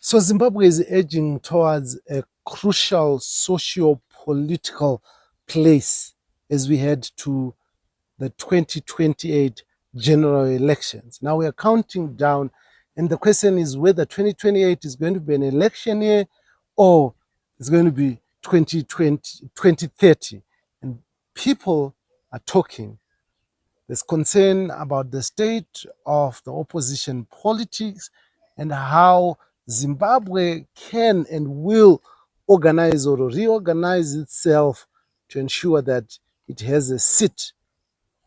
So Zimbabwe is edging towards a crucial socio-political place as we head to the 2028 general elections. Now we are counting down, and the question is whether 2028 is going to be an election year or it's going to be 2030. And people are talking. There's concern about the state of the opposition politics and how Zimbabwe can and will organize or reorganize itself to ensure that it has a seat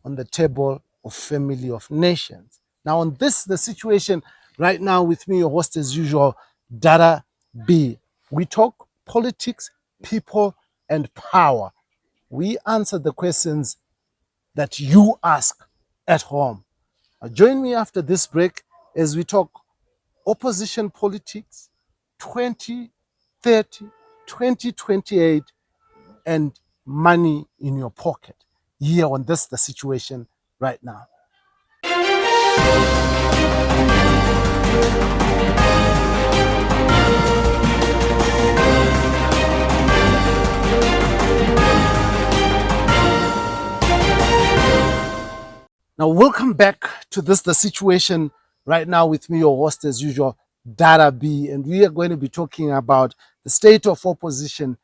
on the table of family of nations. Now, on this, the situation right now with me, your host as usual, Dada B. We talk politics, people, and power. We answer the questions that you ask at home. Join me after this break as we talk opposition politics, 2030, 2028, and money in your pocket. Here on this, the situation right now. Now, welcome back to this, the situation right now with me, your host as usual, Dada B. And we are going to be talking about the state of opposition,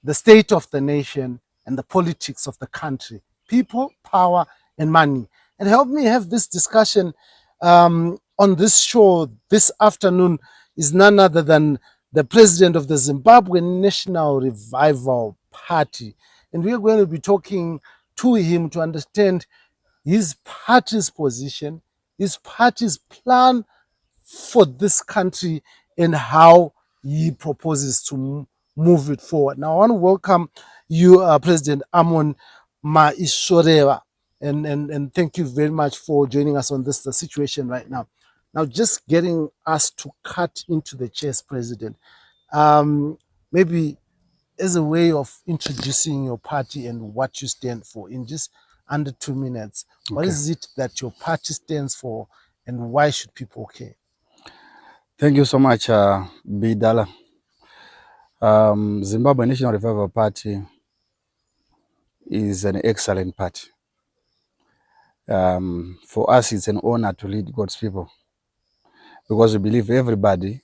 the state of the nation, and the politics of the country. People, power, and money. And help me have this discussion on this show this afternoon is none other than the president of the Zimbabwe National Revival Party. And we are going to be talking to him to understand his party's position, his party's plan for this country, and how he proposes to move it forward. Now, I want to welcome you, President Amon Maishorewa, and thank you very much for joining us on this the situation right now. Now, just getting us to cut into the chase, President, maybe as a way of introducing your party and what you stand for in just under 2 minutes. Okay. What is it that your party stands for and why should people care? Thank you so much, Bidala. Zimbabwe National Revival Party is an excellent party. For us, it's an honor to lead God's people because we believe everybody,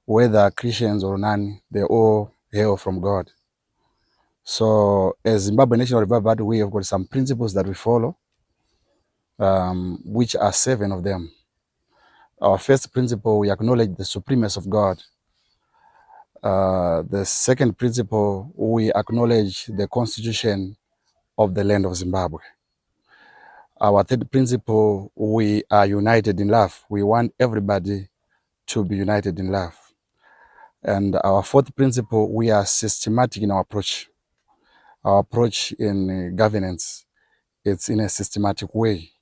whether Christians or none, they all hail from God. So as Zimbabwe National Revival Party, we have got some principles that we follow, which are 7 of them. Our first principle, we acknowledge the supremacy of God. The second principle, we acknowledge the constitution of the land of Zimbabwe. Our third principle, we are united in love. We want everybody to be united in love. And our fourth principle, we are systematic in our approach. Our approach in governance, it's in a systematic way.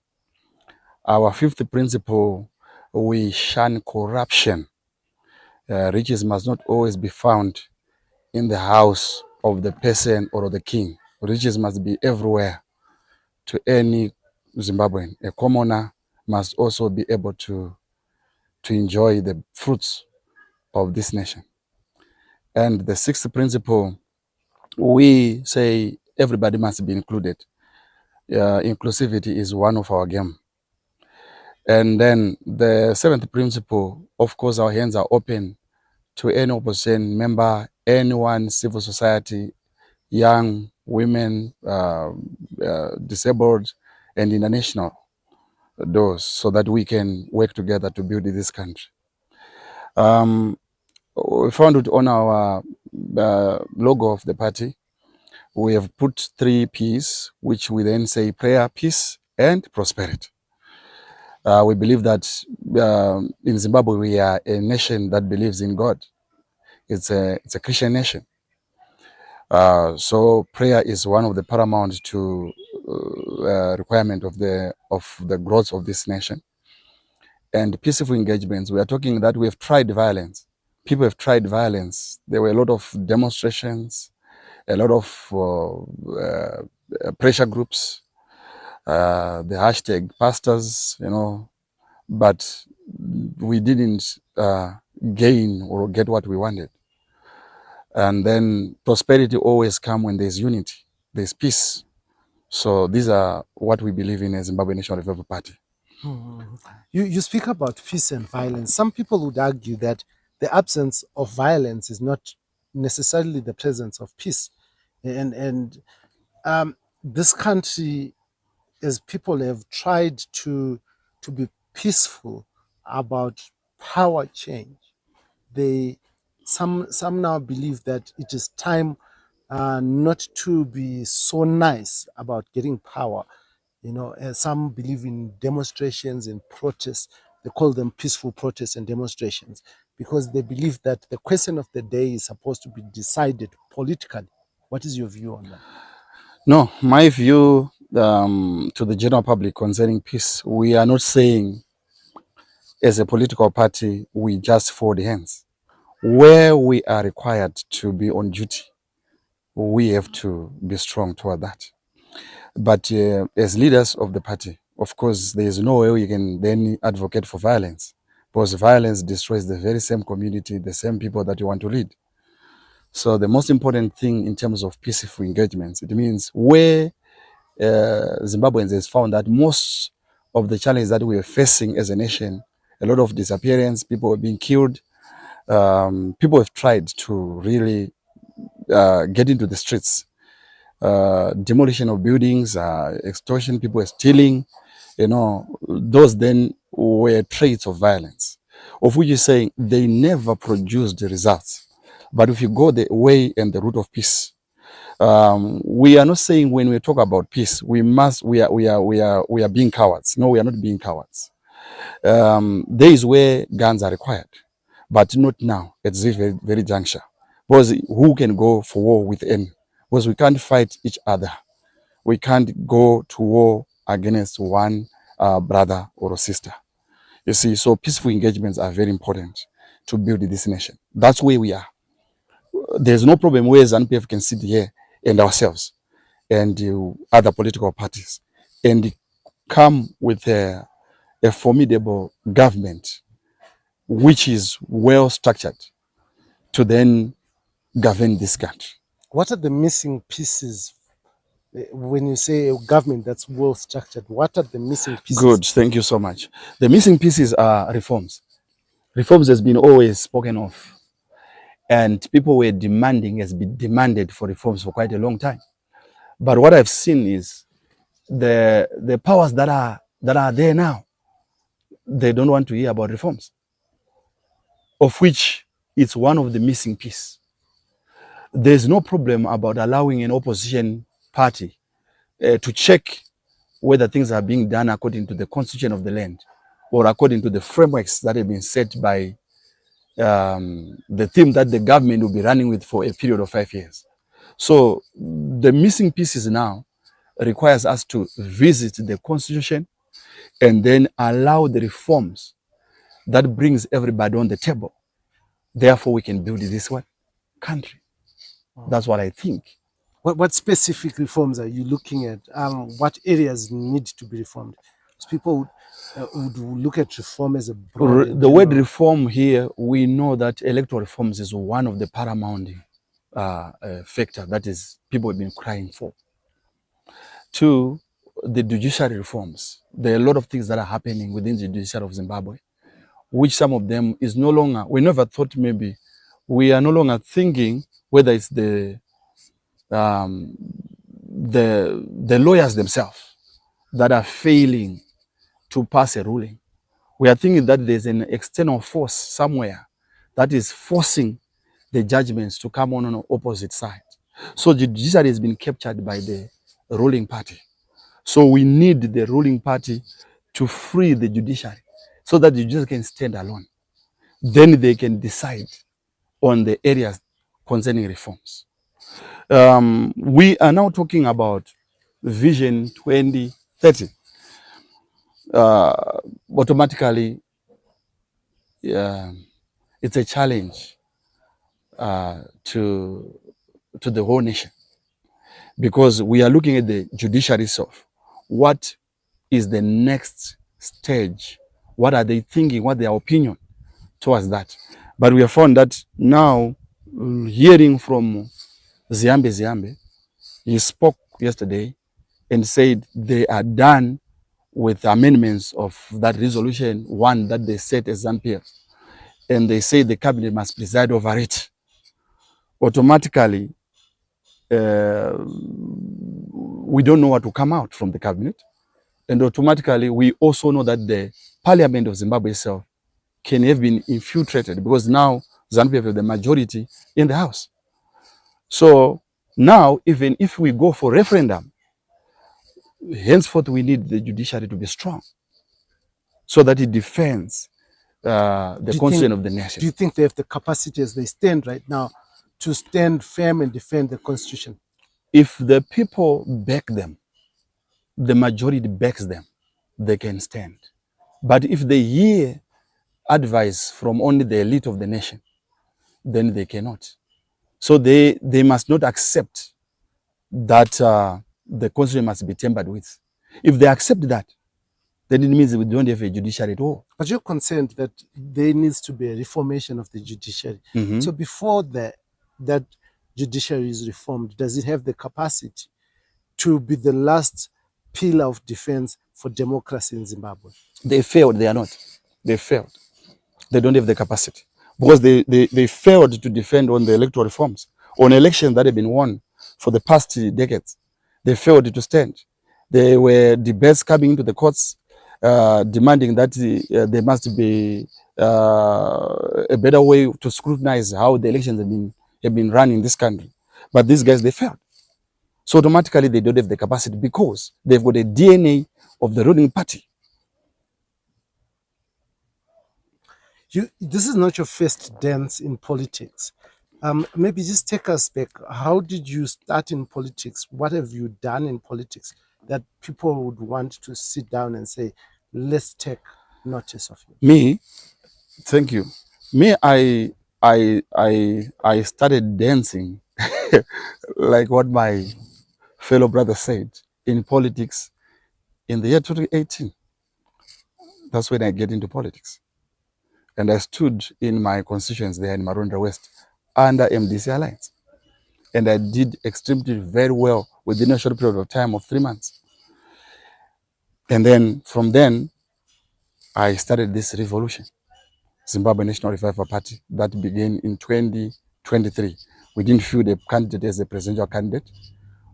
Our fifth principle, we shun corruption. Riches must not always be found in the house of the person or the king. Riches must be everywhere to any Zimbabwean. A commoner must also be able to enjoy the fruits of this nation. And the sixth principle, we say everybody must be included. Inclusivity is one of our game. And then the seventh principle, of course, our hands are open to any opposition member, anyone, civil society, young, women, disabled, and international, those, so that we can work together to build this country. We found it on our logo of the party. We have put 3 P's, which we then say prayer, peace, and prosperity. We believe that in Zimbabwe, we are a nation that believes in God. It's a Christian nation. So prayer is one of the paramount to requirement of the growth of this nation. And peaceful engagements, we are talking that we have tried violence. People have tried violence. There were a lot of demonstrations, a lot of pressure groups, the hashtag pastors, but we didn't gain or get what we wanted. And then prosperity always comes when there's unity, there's peace. So these are what we believe in as Zimbabwe National Revival Party. You speak about peace and violence. Some people would argue that the absence of violence is not necessarily the presence of peace. And this country, as people have tried to be peaceful about power change, they some now believe that it is time not to be so nice about getting power. You know, some believe in demonstrations and protests. They call them peaceful protests and demonstrations because they believe that the question of the day is supposed to be decided politically. What is your view on that? No, my view to the general public concerning peace, we are not saying as a political party we just fold hands. Where we are required to be on duty, we have to be strong toward that. But as leaders of the party, of course, there is no way we can then advocate for violence, because violence destroys the very same community, the same people that you want to lead. So the most important thing in terms of peaceful engagements, it means where Zimbabweans has found that most of the challenges that we are facing as a nation, a lot of disappearance, people are being killed, people have tried to really get into the streets. Demolition of buildings, extortion, people are stealing, you know, those then were traits of violence, of which you're saying they never produced the results. But if you go the way and the route of peace, we are not saying when we talk about peace, we are being cowards. No, we are not being cowards. There is where guns are required, but not now at this very juncture. Because who can go for war with any? Because we can't fight each other. We can't go to war against one brother or sister. You see, so peaceful engagements are very important to build this nation. That's where we are. There's no problem where ZANU-PF can sit here and ourselves and other political parties and come with a formidable government which is well structured to then govern this country. What are the missing pieces when you say a government that's well structured? What are the missing pieces? Good, thank you so much. The missing pieces are reforms. Reforms has been always spoken of, and people were demanding, has been demanded for reforms for quite a long time. But what I've seen is the powers that are there now, they don't want to hear about reforms, of which it's one of the missing pieces. There's no problem about allowing an opposition party to check whether things are being done according to the constitution of the land or according to the frameworks that have been set by the theme that the government will be running with for a period of 5 years. So the missing pieces now requires us to visit the constitution and then allow the reforms that brings everybody on the table. Therefore, we can build this one country. That's what I think. What specific reforms are you looking at? What areas need to be reformed? Because people would look at reform as a broad. The word reform here, we know that electoral reforms is one of the paramount factor that is people have been crying for. Two, the judiciary reforms. There are a lot of things that are happening within the judiciary of Zimbabwe, which some of them is no longer, we never thought maybe, we are no longer thinking whether it's the lawyers themselves that are failing to pass a ruling. We are thinking that there's an external force somewhere that is forcing the judgments to come on the opposite side. So the judiciary has been captured by the ruling party. So we need the ruling party to free the judiciary so that the judiciary can stand alone. Then they can decide on the areas concerning reforms. We are now talking about Vision 2030. Automatically, it's a challenge to the whole nation, because we are looking at the judiciary itself. What is the next stage? What are they thinking? What their opinion towards that? But we have found that now, hearing from Ziambe, he spoke yesterday and said they are done with amendments of that resolution one that they set as ZANU-PF, and they say the cabinet must preside over it. Automatically, we don't know what will come out from the cabinet, and automatically we also know that the parliament of Zimbabwe itself can have been infiltrated, because now ZANU-PF have the majority in the house. So now, even if we go for referendum, henceforth we need the judiciary to be strong so that it defends the constitution of the nation. Do you think they have the capacity as they stand right now to stand firm and defend the constitution? If the people back them, the majority backs them, they can stand. But if they hear advice from only the elite of the nation, then they cannot. So they must not accept that the constitution must be tampered with. If they accept that, then it means we don't have a judiciary at all. But you're concerned that there needs to be a reformation of the judiciary. Mm-hmm. So before that judiciary is reformed, does it have the capacity to be the last pillar of defense for democracy in Zimbabwe? They failed. They are not. They failed. They don't have the capacity because they failed to defend on the electoral reforms, on elections that have been won for the past decades. They failed to stand. There were debates coming into the courts demanding that there must be a better way to scrutinize how the elections have been run in this country. But these guys, they failed. So automatically they don't have the capacity because they've got a DNA of the ruling party. This is not your first dance in politics. Maybe just take us back. How did you start in politics? What have you done in politics that people would want to sit down and say, let's take notice of you? Me, thank you. Me, I started dancing like what my fellow brother said, in politics in the year 2018. That's when I get into politics. And I stood in my constituency there in Maronda West under MDC Alliance. And I did extremely very well within a short period of time of 3 months. And then from then, I started this revolution, Zimbabwe National Revival Party, that began in 2023. We didn't field a candidate as a presidential candidate.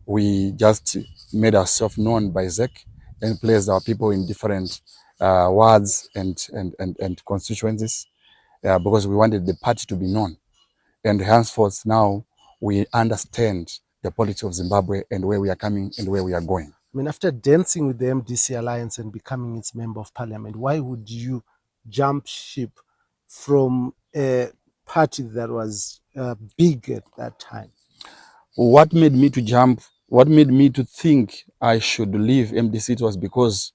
We just made ourselves known by ZEC and placed our people in different wards and constituencies because we wanted the party to be known. And henceforth now we understand the politics of Zimbabwe and where we are coming and where we are going. I mean, after dancing with the MDC Alliance and becoming its member of parliament, why would you jump ship from a party that was big at that time? What made me to jump, what made me to think I should leave MDC was because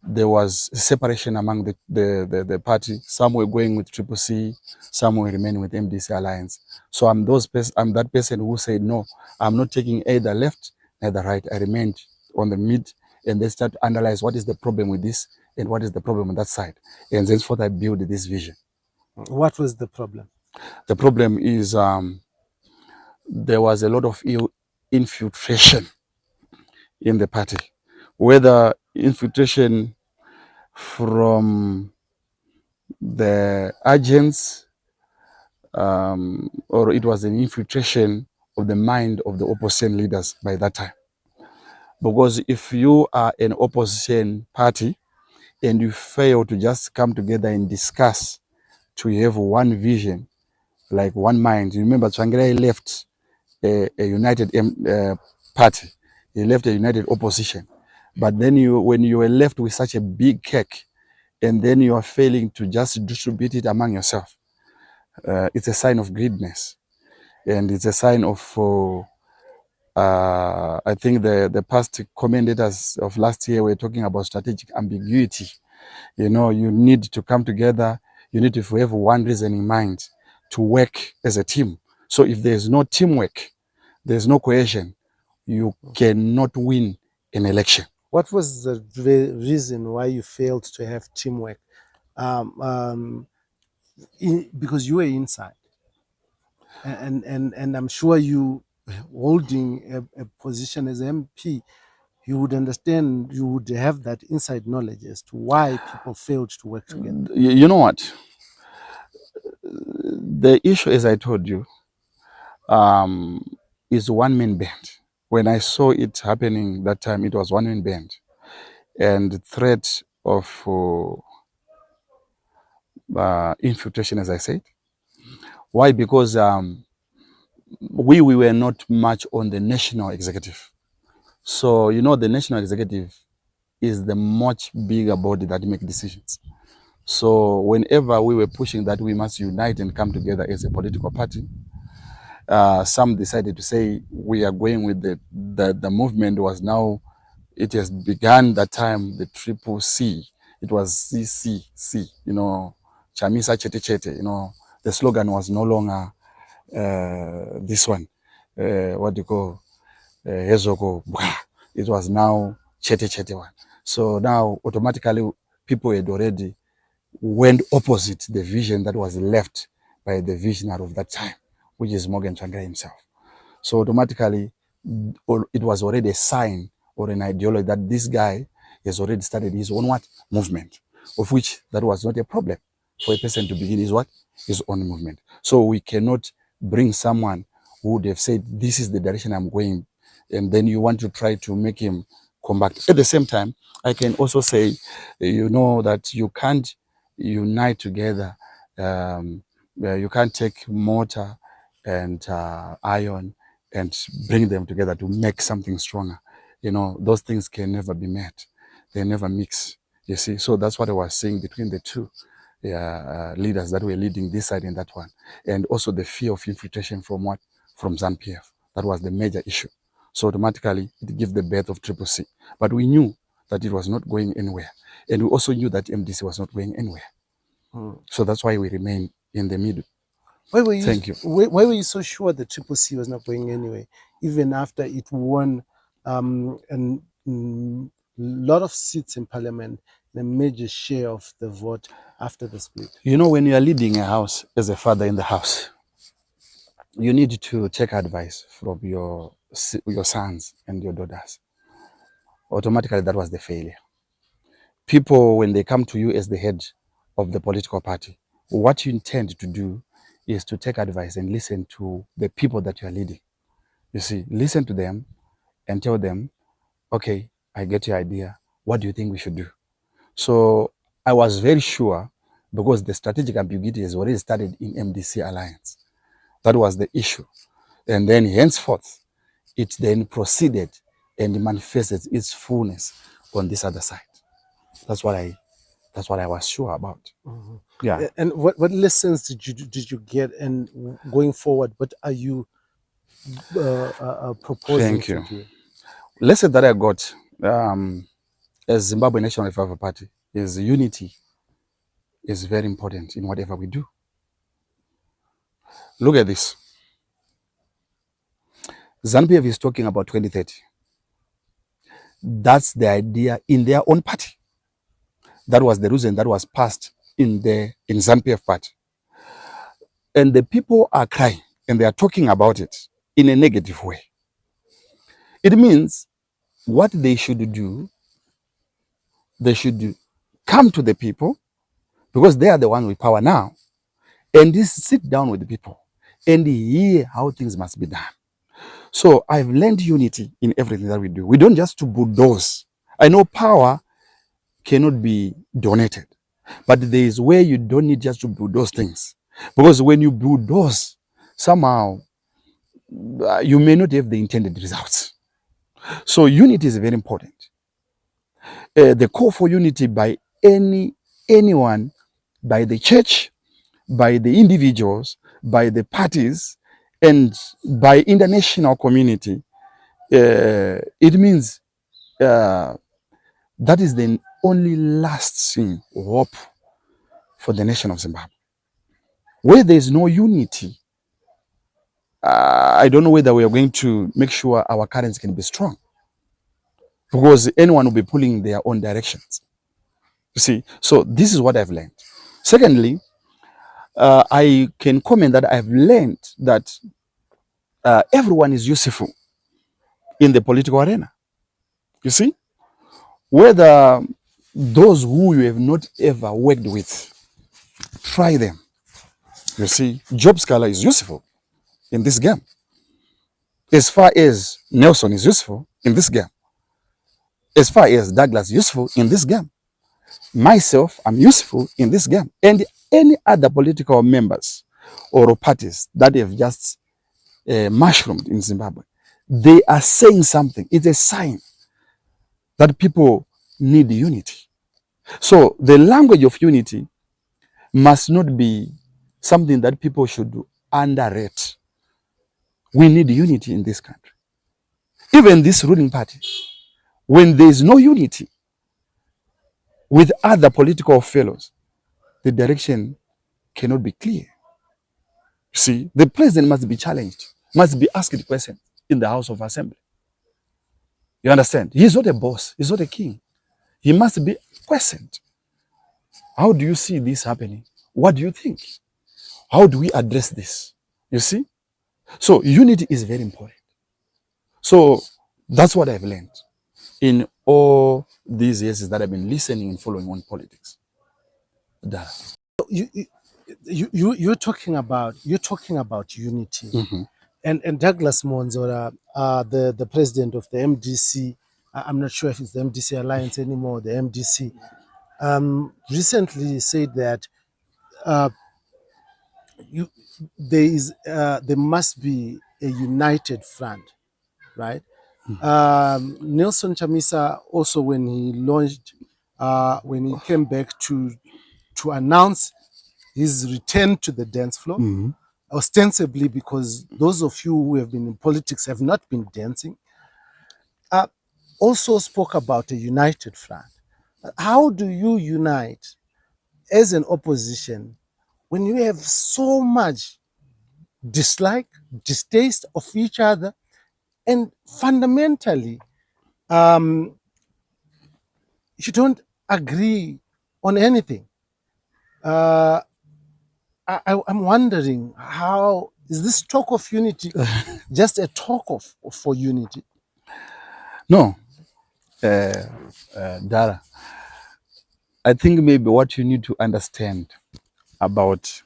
there was separation among the party. Some were going with Triple C, some were remaining with MDC Alliance. So I'm that person who said, no, I'm not taking either left, neither right. I remained on the mid, and they start to analyze what is the problem with this and what is the problem on that side. And thenceforth I built this vision. What was the problem? The problem is there was a lot of infiltration in the party, whether infiltration from the agents or it was an infiltration of the mind of the opposition leaders by that time. Because if you are an opposition party and you fail to just come together and discuss to have one vision, like one mind. You remember Tsvangirai left a united party. He left a united opposition. But then when you were left with such a big cake, and then you are failing to just distribute it among yourself, it's a sign of greediness. And it's a sign of, I think the past commentators of last year were talking about strategic ambiguity. You know, you need to come together. You need to have one reason in mind to work as a team. So if there's no teamwork, there's no cohesion, you cannot win an election. What was the reason why you failed to have teamwork? because you were inside, and I'm sure you holding a position as MP, you would understand, you would have that inside knowledge as to why people failed to work together. You know what? The issue, as I told you, um, is one man band. When I saw it happening that time, it was one man band, and the threat of infiltration, as I said. Why? Because we were not much on the national executive. So you know, the national executive is the much bigger body that make decisions. So whenever we were pushing that we must unite and come together as a political party, some decided to say we are going with the movement was now, it has begun that time, the triple C. It was CCC, you know, Chamisa Chete Chete, you know, the slogan was no longer this one, what do you call, Hezoko, it was now Chete Chete one. So now automatically people had already went opposite the vision that was left by the visionary of that time, which is Morgan Tsvangirai himself. So automatically, it was already a sign or an ideology that this guy has already started his own what? Movement, of which that was not a problem for a person to begin his what? His own movement. So we cannot bring someone who would have said, this is the direction I'm going, and then you want to try to make him come back. At the same time, I can also say, you know, that you can't unite together. You can't take mortar and iron and bring them together to make something stronger. You know, those things can never be met. They never mix. You see, so that's what I was saying between the two leaders that were leading this side and that one, and also the fear of infiltration from what? From ZANU-PF. That was the major issue. So automatically it gave the birth of Triple C. But we knew that it was not going anywhere, and we also knew that MDC was not going anywhere. So that's why we remain in the middle. Thank you. Why were you so sure the Triple C was not going anywhere, even after it won a lot of seats in parliament, and a major share of the vote after the split? You know, when you are leading a house as a father in the house, you need to take advice from your sons and your daughters. Automatically, that was the failure. People, when they come to you as the head of the political party, what you intend to do is to take advice and listen to the people that you are leading. You see, listen to them and tell them, okay, I get your idea. What do you think we should do? So I was very sure, because the strategic ambiguity has already started in MDC alliance. That was the issue. And then henceforth, it then proceeded and manifested its fullness on this other side. That's what I was sure about. Yeah. And what lessons did you get, and going forward, what are you proposing Thank you. to do? Lesson that I got as Zimbabwe National Revival Party is unity is very important in whatever we do. Look at this. ZANU-PF is talking about 2030. That's the idea in their own party. That was the reason that was passed in ZANU-PF party. And the people are crying and they are talking about it in a negative way. It means what they should do, they should come to the people, because they are the ones with power now, and just sit down with the people and hear how things must be done. So I've learned unity in everything that we do. We don't just to bulldoze. I know power cannot be donated, but there is where you don't need just to bulldoze things. Because when you bulldoze, somehow you may not have the intended results. So unity is very important. The call for unity by anyone, by the church, by the individuals, by the parties, and by international community, it means that is the only lasting hope for the nation of Zimbabwe. Where there is no unity, I don't know whether we are going to make sure our currency can be strong, because anyone will be pulling their own directions. You see, so this is what I've learned. Secondly, I can comment that I've learned that everyone is useful in the political arena. You see, whether those who you have not ever worked with, try them. You see, Job Scala is useful in this game. As far as Nelson is useful in this game, as far as Douglas is useful in this game, myself, I'm useful in this game, and any other political members or parties that have just mushroomed in Zimbabwe, they are saying something. It's a sign that people need unity. So the language of unity must not be something that people should underrate. We need unity in this country. Even this ruling party, when there is no unity with other political fellows, the direction cannot be clear. See, the president must be challenged, must be asked questions in the House of Assembly. You understand? He's not a boss. He's not a king. He must be questioned. How do you see this happening? What do you think? How do we address this? You see? So unity is very important. So that's what I've learned in all these years that I've been listening and following on politics. That. You, you're talking about unity, and Douglas Monzora, the president of the MDC. I'm not sure if it's the MDC Alliance anymore. The MDC recently said that there must be a united front, right? Nelson Chamisa also, when he launched, when he came back to announce his return to the dance floor, ostensibly because those of you who have been in politics have not been dancing, also spoke about a united front. How do you unite as an opposition when you have so much dislike, distaste of each other, and fundamentally, you don't agree on anything? I'm wondering, how is this talk of unity just a talk of for unity? No, Dara, I think maybe what you need to understand about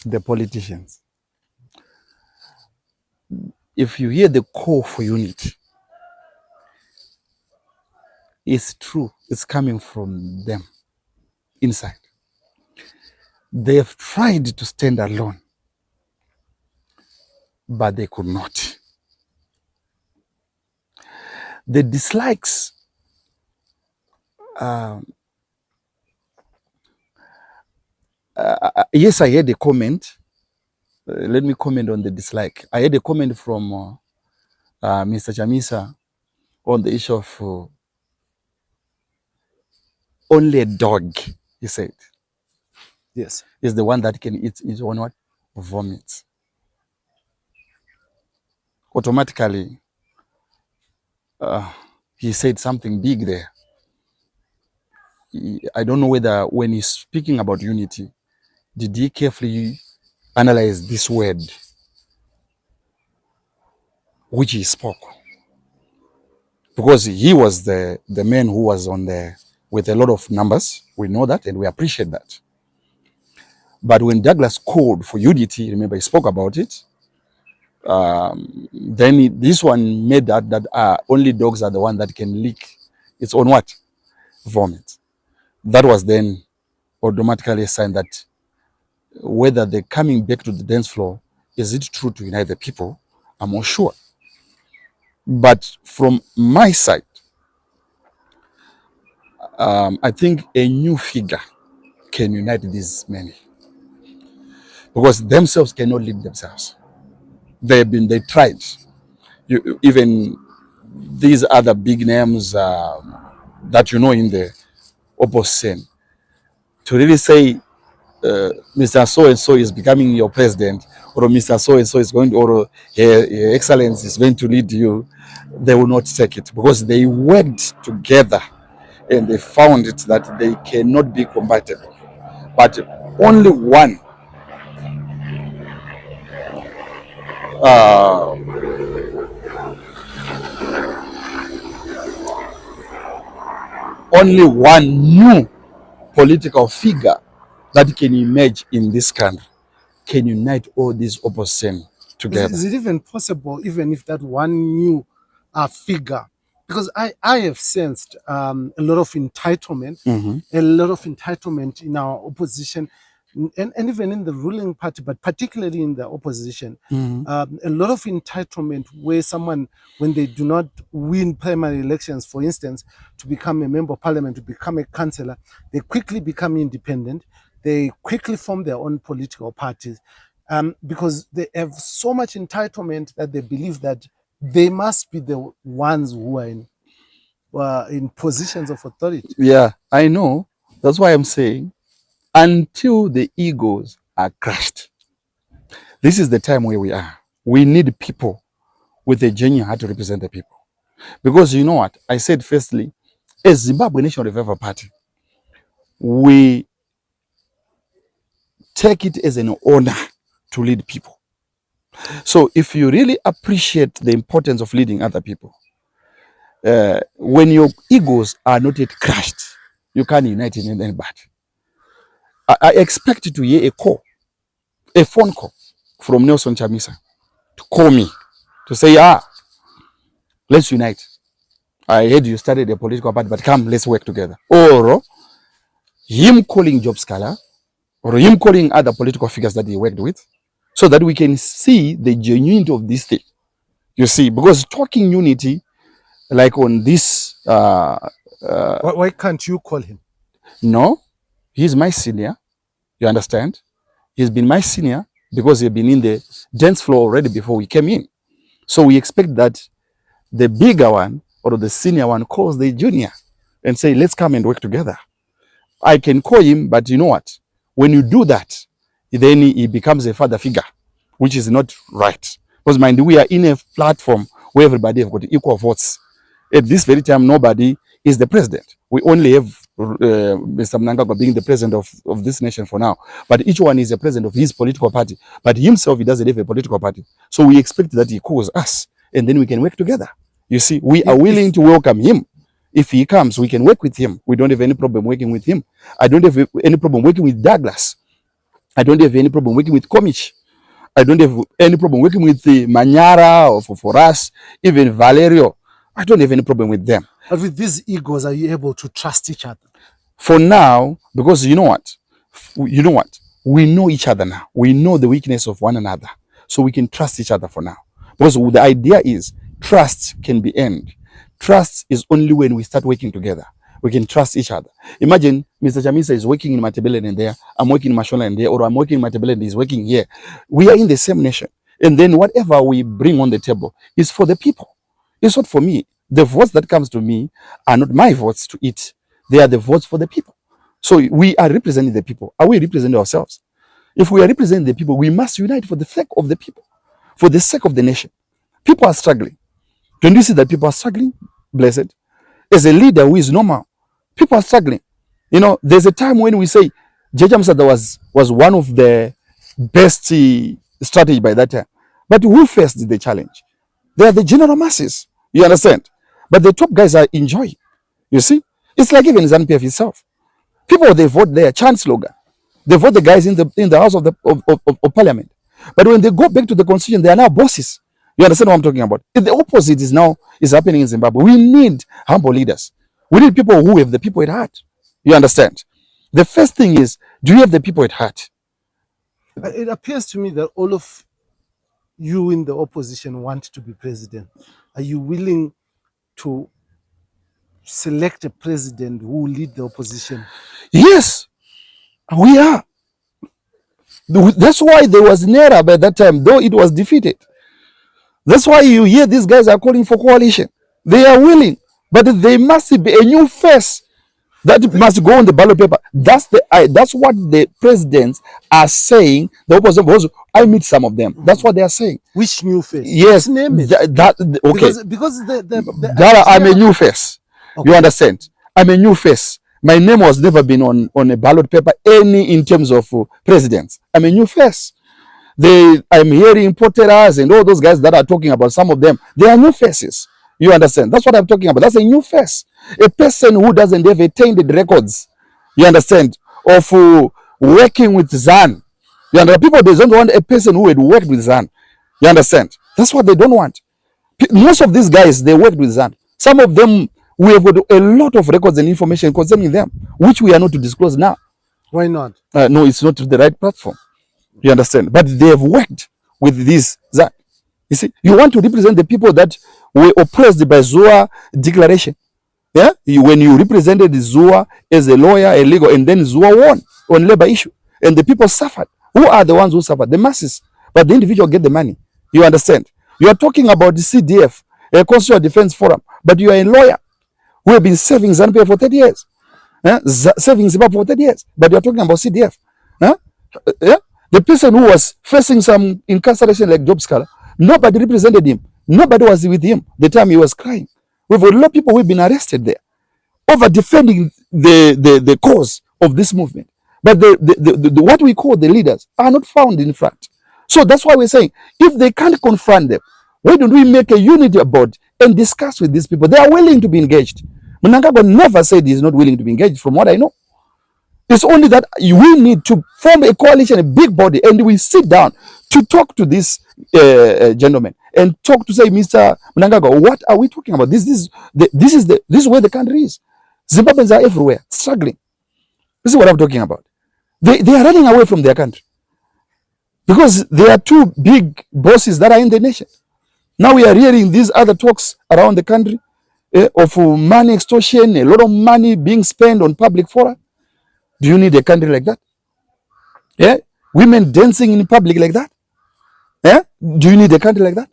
the politicians, if you hear the call for unity, it's true, it's coming from them inside. They have tried to stand alone, but they could not. The dislikes, yes, I heard a comment. Let me comment on the dislike. I had a comment from Mr. Chamisa on the issue of only a dog, he said, Yes. is the one that can eat its own what? Vomit. Automatically, he said something big there. I don't know whether when he's speaking about unity, did he carefully analyze this word which he spoke? Because he was the man who was on there with a lot of numbers. We know that and we appreciate that. But when Douglas called for unity, remember he spoke about it. Then this one made that only dogs are the one that can lick its own what? Vomit. That was then automatically a sign that whether they're coming back to the dance floor, is it true to unite the people? I'm not sure. But from my side, I think a new figure can unite these many, because themselves cannot lead themselves. They tried. Even these other big names that you know in the opposition, to really say Mr. So and so is becoming your president, or Mr. So and so is going to, or Her Excellency is going to lead you, they will not take it, because they worked together and they found it that they cannot be compatible. But only one uh, only one new political figure that can emerge in this country can unite all these opposition together. Is it even possible, even if that one new figure? Because I have sensed a lot of entitlement, a lot of entitlement in our opposition, and even in the ruling party, but particularly in the opposition. A lot of entitlement where someone, when they do not win primary elections, for instance, to become a member of parliament, to become a councillor, they quickly become independent. They quickly form their own political parties. Because they have so much entitlement that they believe that they must be the ones who are in positions of authority. Yeah, I know. That's why I'm saying until the egos are crushed, this is the time where we are. We need people with a genuine heart to represent the people. Because you know what? I said firstly, as Zimbabwe National Revival Party, we take it as an honor to lead people. So if you really appreciate the importance of leading other people, when your egos are not yet crushed, you can't unite in anybody. I expect to hear a phone call from Nelson Chamisa to call me to say, let's unite. I heard you started a political party, but come, let's work together. Or him calling Job Scala, or him calling other political figures that he worked with, so that we can see the genuinity of this thing. You see, because talking unity, like on this, Why can't you call him? no, he's my senior. You understand? He's been my senior because he's been in the dance floor already before we came in. So we expect that the bigger one or the senior one calls the junior and say, let's come and work together. I can call him, but you know what? When you do that, then he becomes a father figure, which is not right. Because mind you, we are in a platform where everybody have got equal votes. At this very time, nobody is the president. We only have Mr. Mnangagwa being the president of this nation for now. But each one is a president of his political party. But himself, he doesn't have a political party. So we expect that he calls us, and then we can work together. You see, we are willing to welcome him. If he comes, we can work with him. We don't have any problem working with him. I don't have any problem working with Douglas. I don't have any problem working with Komich. I don't have any problem working with the Manyara or for us, even Valerio. I don't have any problem with them. But with these egos, are you able to trust each other? For now, because you know what? We know each other now. We know the weakness of one another. So we can trust each other for now. Because the idea is trust can be earned. Trust is only when we start working together. We can trust each other. Imagine Mr. Chamisa is working in Matebele and there, I'm working in Mashola and there, or I'm working in Matebele and he's working here. We are in the same nation. And then whatever we bring on the table is for the people. It's not for me. The votes that comes to me are not my votes to eat. They are the votes for the people. So we are representing the people. Are we representing ourselves? If we are representing the people, we must unite for the sake of the people, for the sake of the nation. People are struggling. Don't you see that people are struggling? Blessed. As a leader who is normal, people are struggling. You know, there's a time when we say Chamisa was one of the best strategy by that time. But who faced the challenge? They are the general masses. You understand? But the top guys are enjoying. You see? It's like even ZANU-PF itself. People, they vote their chant slogan. They vote the guys in the House of Parliament. But when they go back to the constitution, they are now bosses. You understand what I'm talking about? The opposite is happening in Zimbabwe. We need humble leaders. We need people who have the people at heart. You understand? The first thing is, do you have the people at heart? It appears to me that all of you in the opposition want to be president. Are you willing to select a president who will lead the opposition? Yes, we are. That's why there was Nera by that time, though it was defeated. That's why you hear these guys are calling for coalition. They are willing, but there must be a new face that must go on the ballot paper. That's what the presidents are saying. The opposition, I meet some of them. That's what they are saying. Which new face? Yes, name it. Okay. Because that I'm a new face. Okay. You understand? I'm a new face. My name was never been on a ballot paper in terms of presidents. I'm a new face. I'm hearing Poteras and all those guys that are talking about, some of them, they are new faces. You understand? That's what I'm talking about. That's a new face. A person who doesn't have attained records, you understand, of working with ZAN. You understand? People, they don't want a person who had worked with ZAN. You understand? That's what they don't want. Most of these guys, they worked with ZAN. Some of them, we have got a lot of records and information concerning them, which we are not to disclose now. Why not? No, it's not the right platform. You understand? But they have worked with this ZAN. You see, you want to represent the people that were oppressed by Zua declaration. Yeah, when you represented Zua as a lawyer, a legal, and then Zua won on labor issue, and the people suffered. Who are the ones who suffered? The masses, but the individual get the money. You understand? You are talking about the CDF, a Constitutional Defense Forum, but you are a lawyer who have been serving Zambia for 30 years, serving Zimbabwe for 30 years, but you are talking about CDF. Yeah? The person who was facing some incarceration like Job Scholar, nobody represented him. Nobody was with him the time he was crying. We've got a lot of people who've been arrested there over defending the cause of this movement. But the what we call the leaders are not found in front. So that's why we're saying, if they can't confront them, why don't we make a unity board and discuss with these people? They are willing to be engaged. Mnangagwa never said he's not willing to be engaged, from what I know. It's only that we need to form a coalition, a big body, and we sit down to talk to this gentleman and talk to say, Mr. Mnangagwa, what are we talking about? This is where the country is. Zimbabweans are everywhere, struggling. This is what I'm talking about. They are running away from their country because there are two big bosses that are in the nation. Now we are hearing these other talks around the country of money extortion, a lot of money being spent on public fora. Do you need a country like that? Yeah, women dancing in public like that. Yeah, do you need a country like that?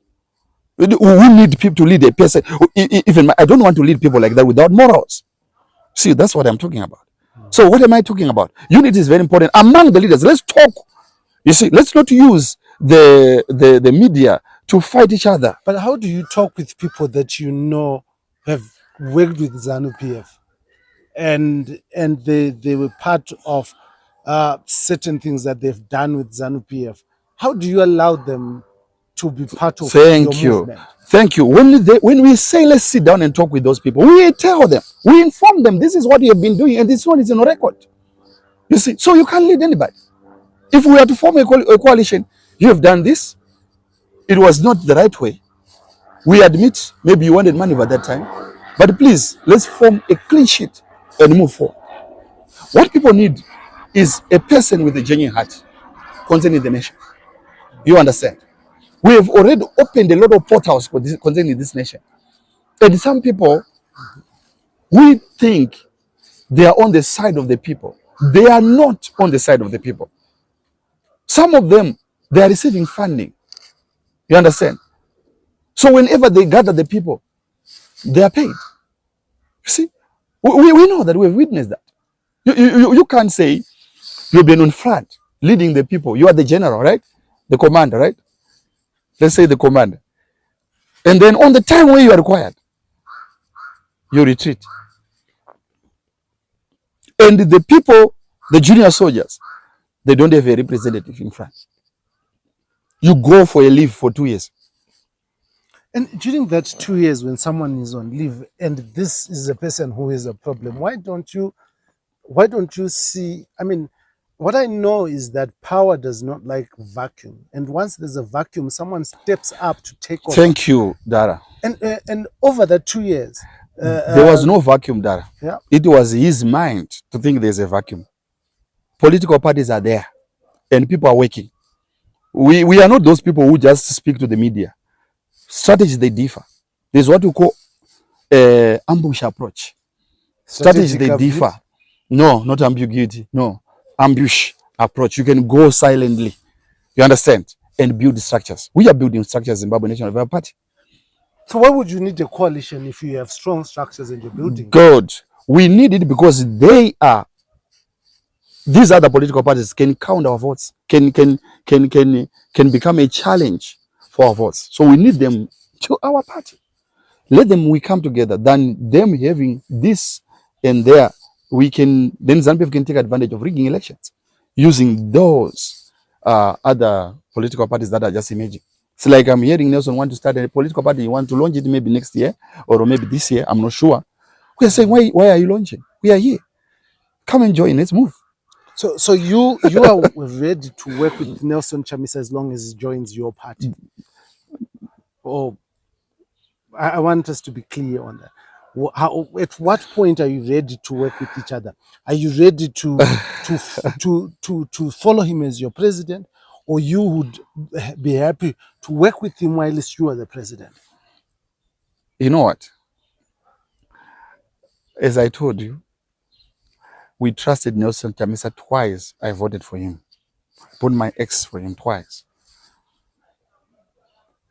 We need people to lead a person. Even I don't want to lead people like that without morals. See, that's what I'm talking about. So what am I talking about? Unity is very important among the leaders. Let's talk. You see, let's not use the media to fight each other. But how do you talk with people that you know have worked with ZANU-PF and they were part of certain things that they've done with ZANU-PF? How do you allow them to be part of your movement? Thank you. When we say let's sit down and talk with those people, we tell them, we inform them, this is what you have been doing, and this one is on record. You see, so you can't lead anybody. If we are to form a coalition, you have done this, it was not the right way. We admit maybe you wanted money at that time, but please, let's form a clean sheet and move forward. What people need is a person with a genuine heart concerning the nation. You understand? We have already opened a lot of portals concerning this nation. And some people, we think they are on the side of the people. They are not on the side of the people. Some of them, they are receiving funding. You understand? So whenever they gather the people, they are paid. You see? We know that. We've witnessed that. You can't say you've been on front, leading the people. You are the general, right? The commander, right? Let's say the commander. And then on the time where you are required, you retreat. And the people, the junior soldiers, they don't have a representative in front. You go for a leave for 2 years. And during that 2 years when someone is on leave and this is a person who is a problem, why don't you see, I mean, what I know is that power does not like vacuum. And once there's a vacuum, someone steps up to take over. Thank you, Dara. And over the 2 years, there was no vacuum, Dara. Yeah. It was his mind to think there's a vacuum. Political parties are there and people are working. We are not those people who just speak to the media. Strategies, they differ. There's what we call ambush approach. Strategies, they differ. No, not ambiguity. No, ambush approach. You can go silently. You understand? And build structures. We are building structures in Zimbabwe National Development Party. So why would you need a coalition if you have strong structures and you're building? Good. We need it because these other political parties can count our votes, can become a challenge for our votes. So we need them to our party. Let them, we come together, than them having this and there. Then ZANU-PF can take advantage of rigging elections using those other political parties that are just emerging. It's like I'm hearing Nelson want to start a political party. You want to launch it maybe next year or maybe this year. I'm not sure. We are saying, why are you launching? We are here. Come and join. Let's move. So you are ready to work with Nelson Chamisa as long as he joins your party? Or I want us to be clear on that. At what point are you ready to work with each other? Are you ready to follow him as your president, or you would be happy to work with him while you are the president? You know what? As I told you, we trusted Nelson Chamisa twice. I voted for him. Put my ex for him twice.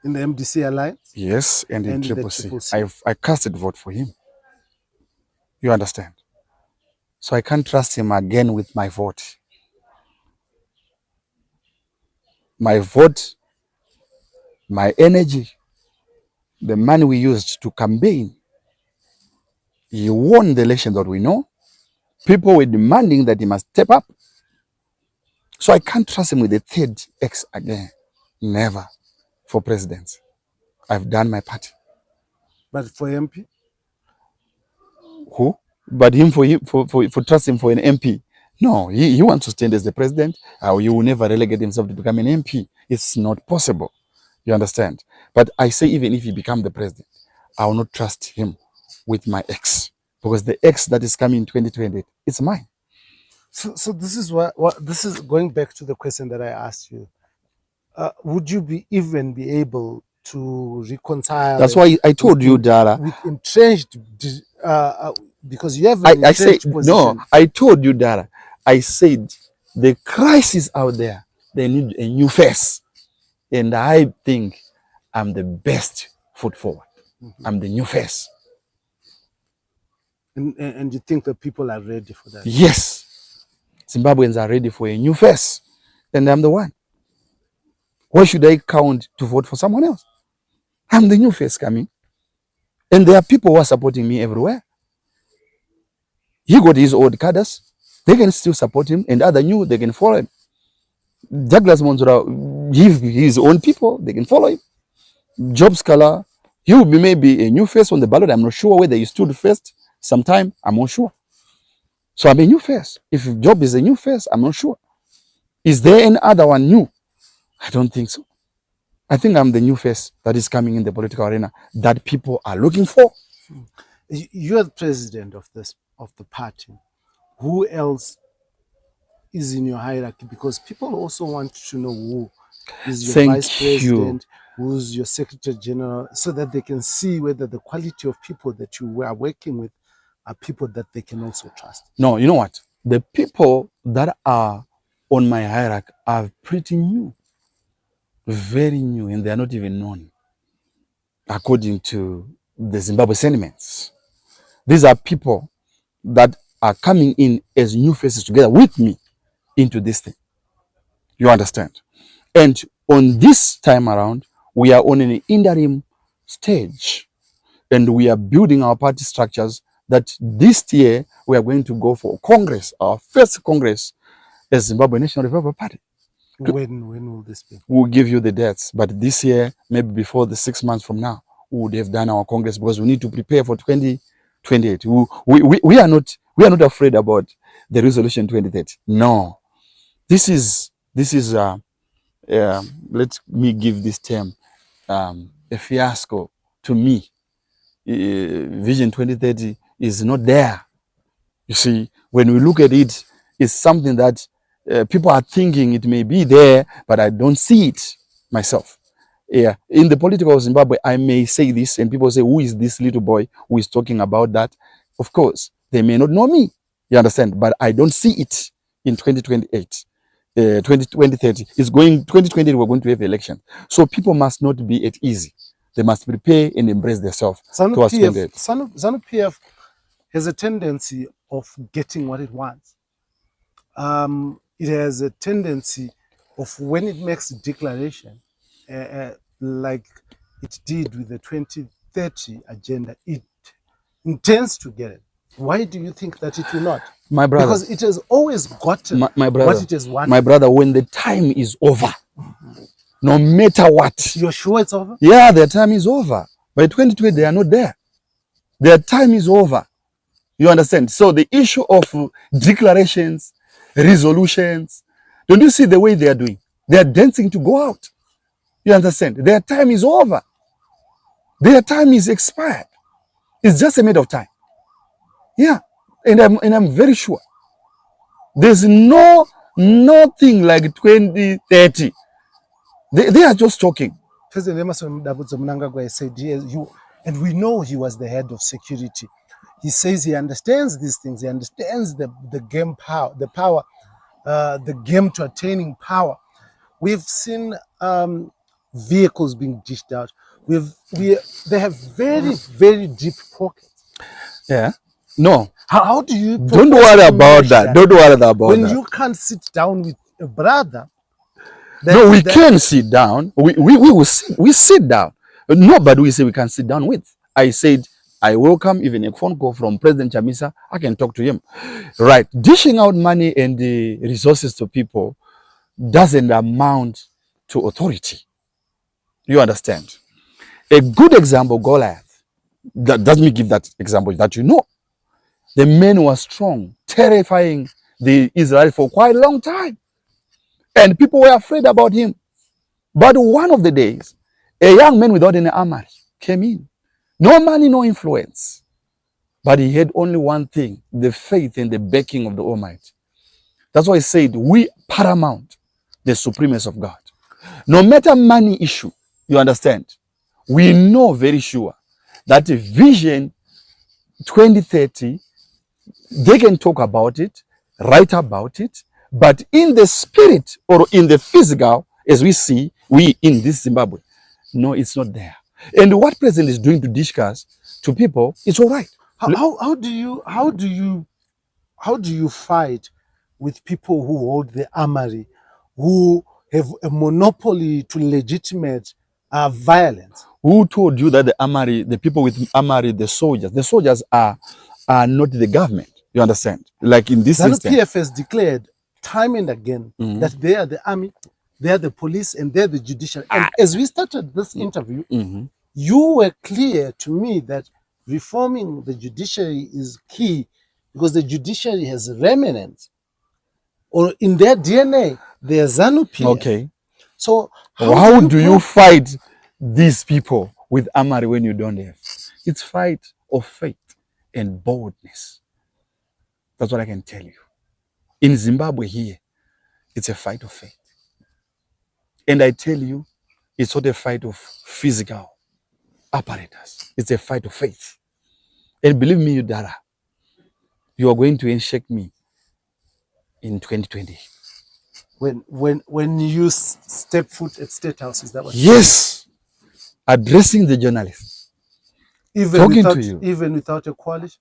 In the MDC alliance? Yes, and in And in the Triple C. Triple C. I casted vote for him. You understand? So I can't trust him again with my vote. My vote, my energy, the money we used to campaign. He won the election that we know. People were demanding that he must step up. So I can't trust him with the third ex again. Never. For president. I've done my part. But for MP? Who? But him for trust him for an MP. No, he wants to stand as the president. He will never relegate himself to become an MP. It's not possible. You understand? But I say even if he become the president, I will not trust him with my ex. Because the ex that is coming in 2020, it's mine. So this is what this is going back to the question that I asked you. Would you even be able to reconcile? That's why I told you, Dara. With entrenched, because you have an entrenched position. No, I told you, Dara. I said the crisis out there, they need a new face. And I think I'm the best foot forward. I'm the new face. And you think the people are ready for that? Yes. Zimbabweans are ready for a new face. And I'm the one. Why should I count to vote for someone else? I'm the new face coming. And there are people who are supporting me everywhere. He got his old cadres. They can still support him. And other new, they can follow him. Douglas Monzora, his own people, they can follow him. Job Scholar, he will be maybe a new face on the ballot. I'm not sure whether he stood first sometime. I'm not sure. So I'm a new face. If Job is a new face, I'm not sure. Is there any other one new? I don't think so. I think I'm the new face that is coming in the political arena that people are looking for. You're the president of the party. Who else is in your hierarchy? Because people also want to know who is your vice president, who's your secretary general, so that they can see whether the quality of people that you are working with are people that they can also trust. No, you know what? The people that are on my hierarchy are pretty new, very new, and they are not even known according to the Zimbabwe sentiments. These are people that are coming in as new faces together with me into this thing. You understand? And on this time around, we are on an interim stage and we are building our party structures that this year we are going to go for Congress, our first Congress as Zimbabwe National Revival Party. When will this be? We'll give you the dates, but this year, maybe before the 6 months from now, we would have done our Congress because we need to prepare for 2028. We are not afraid about the resolution 2030. No, this is let me give this term a fiasco to me. Vision 2030 is not there. You see, when we look at it, it's something that people are thinking it may be there, but I don't see it myself. Yeah, in the political of Zimbabwe, I may say this, and people say, "Who is this little boy who is talking about that?" Of course, they may not know me. You understand? But I don't see it in 2028. 2030 is going 2020 we're going to have election, so people must not be at easy. They must prepare and embrace themselves towards 2028. ZANU-PF has a tendency of getting what it wants. It has a tendency of when it makes a declaration, like it did with the 2030 agenda, it intends to get it. Why do you think that it will not? My brother, Because it has always gotten my what brother, it has wanted. my brother, when the time is over, no matter what, You're sure it's over? yeah, their time is over. By 2020, they are not there. Their time is over. You understand? So the issue of declarations, resolutions, don't you see the way they are doing? They are dancing to go out. You understand? Their time is over. Their time is expired. It's just a matter of time. Yeah. And I'm very sure. There's nothing like 2030. They are just talking. President Emerson Mnangagwa said, and we know he was the head of security. He says he understands these things. He understands the game power, the game to attaining power. We've seen vehicles being dished out. They have very, very deep pockets. Yeah. No. How do you Don't worry about that. Don't worry about when that. you can't sit down with a brother? No, we can sit down. We will sit, we sit down. Nobody will say we can sit down with. I said I welcome even a phone call from President Chamisa. I can talk to him. Right. Dishing out money and the resources to people doesn't amount to authority. You understand? A good example, Goliath. Let me give that example that you know. The men were strong, terrifying the Israelites for quite a long time. And people were afraid about him. But one of the days, a young man without any armor came in. No money, no influence. But he had only one thing, the faith and the backing of the Almighty. That's why he said, we paramount the supremacy of God. No matter money issue, you understand, we know very sure that Vision 2030, they can talk about it, write about it, but in the spirit or in the physical, as we see, we in this Zimbabwe, no, it's not there. And what President is doing to discuss to people, it's all right. How do you fight with people who hold the armory, who have a monopoly to legitimate violence? Who told you that the people with armory, the soldiers are not the government? You understand? Like in this instance, ZANU-PF has declared time and again that they are the army, they are the police, and they're the judiciary. And as we started this interview, you were clear to me that reforming the judiciary is key because the judiciary has remnants, or in their DNA, they are ZANU-PF. okay. So how do you fight these people with armory when you don't have? It's fight of faith and boldness. That's what I can tell you. In Zimbabwe here, it's a fight of faith. And I tell you, it's not a fight of physical apparatus. It's a fight of faith. And believe me, Dara, you are going to shake me in 2020. When you step foot at State House, is that what? Yes, addressing the journalists, talking to you. Even without a coalition?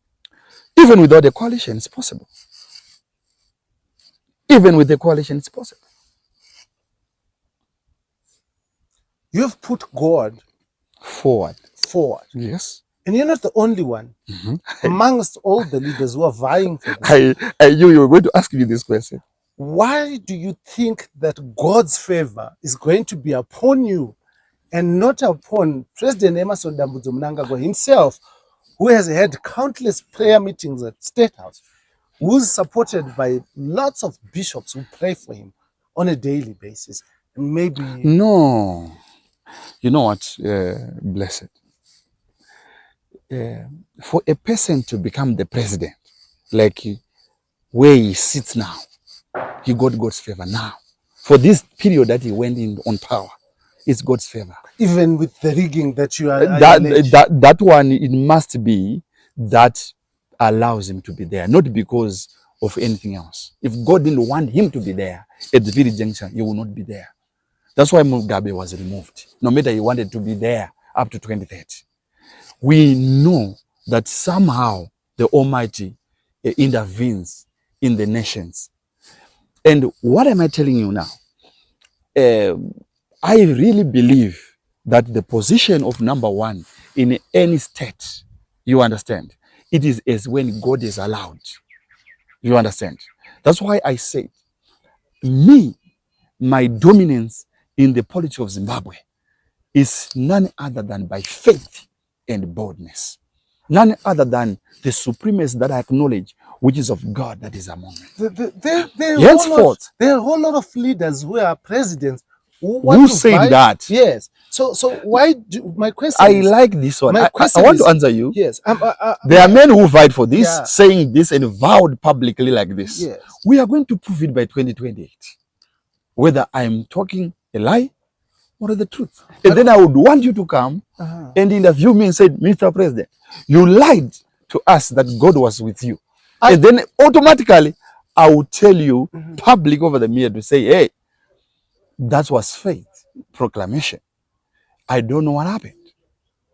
Even without a coalition, it's possible. Even with the coalition, it's possible. You've put God forward. Yes. And you're not the only one. Amongst all the leaders who are vying for this. I knew you were going to ask me this question. Why do you think that God's favor is going to be upon you and not upon President Emerson Mnangagwa himself, who has had countless prayer meetings at State House, who's supported by lots of bishops who pray for him on a daily basis? Maybe... No. You know what, blessed? For a person to become the president, like where he sits now, he got God's favor now. For this period that he went in on power, it's God's favor. Even with the rigging that you are... That one, it must be that allows him to be there, not because of anything else. If God didn't want him to be there at the very junction, he will not be there. That's why Mugabe was removed, no matter he wanted to be there up to 2030. We know that somehow the Almighty intervenes in the nations. And what am I telling you now? I really believe that the position of number one in any state, you understand, it is as when God is allowed. You understand? That's why I say, my dominance in the politics of Zimbabwe is none other than by faith and boldness. None other than the supremacy that I acknowledge, which is of God that is among me. Henceforth, there are a whole lot of leaders who are presidents who said that? Yes. So why do, my question I is, like this one. my I want to answer you. Yes. There are men who fight for this, saying this and vowed publicly like this. Yes. We are going to prove it by 2028. Whether I'm talking a lie or the truth. And then I would want you to come and interview me and say, Mr. President, you lied to us that God was with you. And then automatically, I will tell you public over the media to say, hey, that was faith proclamation. I don't know what happened.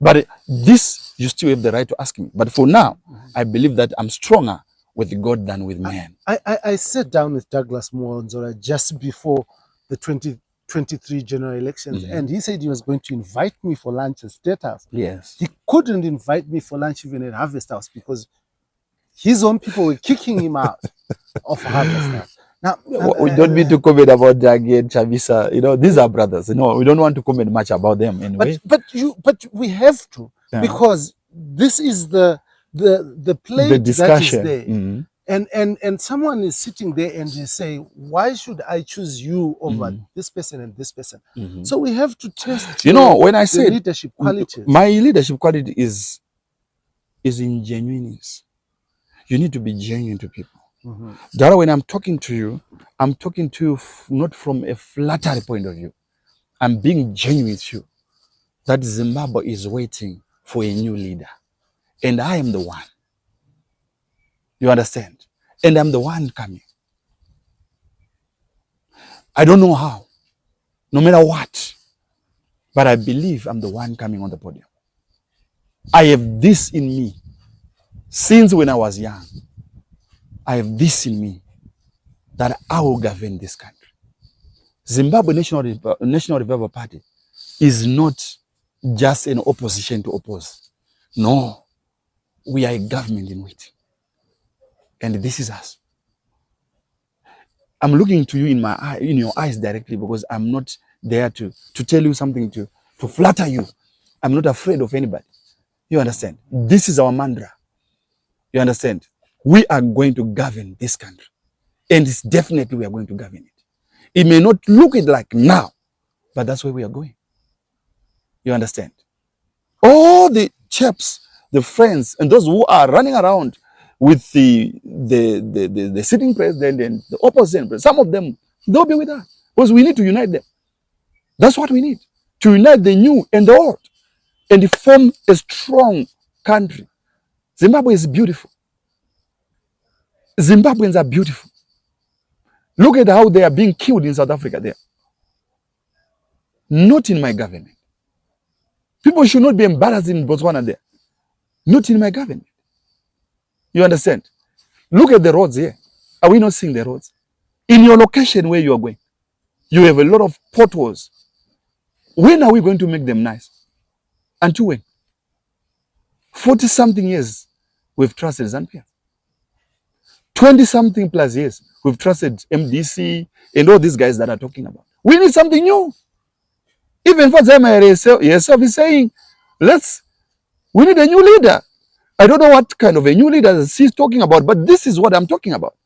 But this, you still have the right to ask me. But for now, I believe that I'm stronger with God than with man. I sat down with Douglas Mwanzora just before the 2023 general elections, and he said he was going to invite me for lunch at State House. Yes. He couldn't invite me for lunch even at Harvest House because his own people were kicking him out of Harvest House. Now, we don't need to comment about again, Chamisa. You know, these are brothers. You know, we don't want to comment much about them anyway. But we have to, because this is the plate the discussion that is there. And someone is sitting there and they say, why should I choose you over this person and this person? So we have to test. You know, when I say leadership qualities, my leadership quality is in genuineness. You need to be genuine to people. Dara, when I'm talking to you not from a flattery point of view. I'm being genuine with you. That Zimbabwe is waiting for a new leader. And I am the one. You understand? And I'm the one coming. I don't know how. No matter what. But I believe I'm the one coming on the podium. I have this in me. Since when I was young. I have this in me. That I will govern this country. Zimbabwe National Revival Party is not just an opposition to oppose. No. We are a government in waiting. And this is us. I'm looking to you in your eyes directly because I'm not there to tell you something to flatter you. I'm not afraid of anybody. You understand? This is our mantra. You understand? We are going to govern this country. And it's definitely we are going to govern it. It may not look it like now, but that's where we are going. You understand? All the chaps, the friends, and those who are running around with the sitting president and the opposition president, some of them, they'll be with us. Because we need to unite them. That's what we need. To unite the new and the old. And form a strong country. Zimbabwe is beautiful. Zimbabweans are beautiful. Look at how they are being killed in South Africa there. Not in my government. People should not be embarrassed in Botswana there. Not in my government. You understand? Look at the roads here. Are we not seeing the roads? In your location where you are going, you have a lot of potholes. When are we going to make them nice? Until when? 40-something years we've trusted ZANU-PF. 20-something plus years we've trusted MDC and all these guys that are talking about. We need something new. Even for Zema yourself is saying, we need a new leader. I don't know what kind of a new leader she's talking about, but this is what I'm talking about.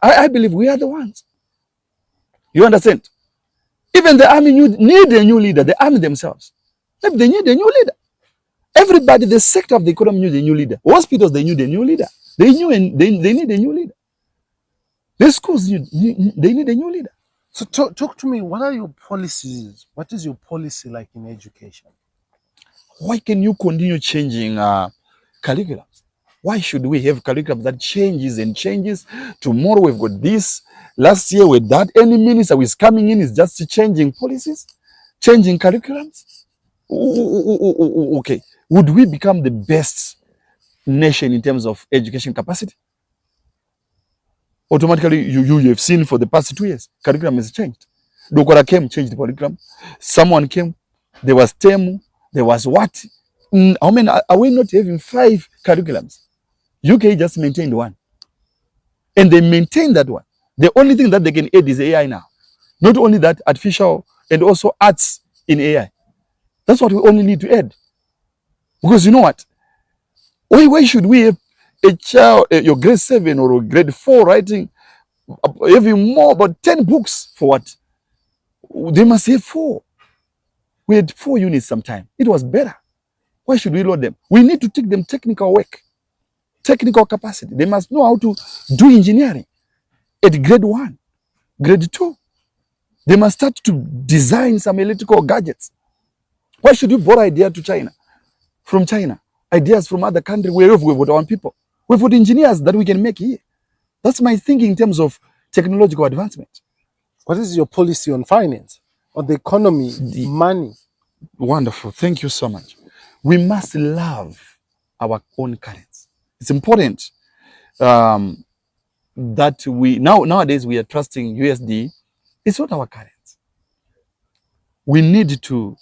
I believe we are the ones. You understand? Even the army need a new leader, the army themselves. Maybe they need a new leader. Everybody, the sector of the economy needs a new leader. Hospitals, they need a new leader. They need a new leader. The schools, they need a new leader. So talk to me, what are your policies? What is your policy like in education? Why can you continue changing curriculums? Why should we have curriculum that changes and changes? Tomorrow we've got this. Last year with that. Any minister who is coming in is just changing policies, changing curriculums. Okay. Would we become the best nation in terms of education capacity? Automatically, you have seen for the past 2 years, curriculum has changed. Dokora came, changed the curriculum. Someone came, there was TEMU, there was what? How many are we not having 5 curriculums? UK just maintained one. And they maintain that one. The only thing that they can add is AI now. Not only that, artificial and also arts in AI. That's what we only need to add. Because you know what? Why should we have a child, your grade 7 or grade 4 writing having more about 10 books for what? They must have 4. We had 4 units sometime. It was better. Why should we load them? We need to take them technical work, technical capacity. They must know how to do engineering at grade 1, grade 2. They must start to design some electrical gadgets. Why should you borrow idea to China, from China, ideas from other countries wherever we've got our people? We've got engineers that we can make here. That's my thinking in terms of technological advancement. What is your policy on finance, on the economy, money? Wonderful. Thank you so much. We must love our own currency. It's important that we nowadays we are trusting USD. It's not our currency. We need to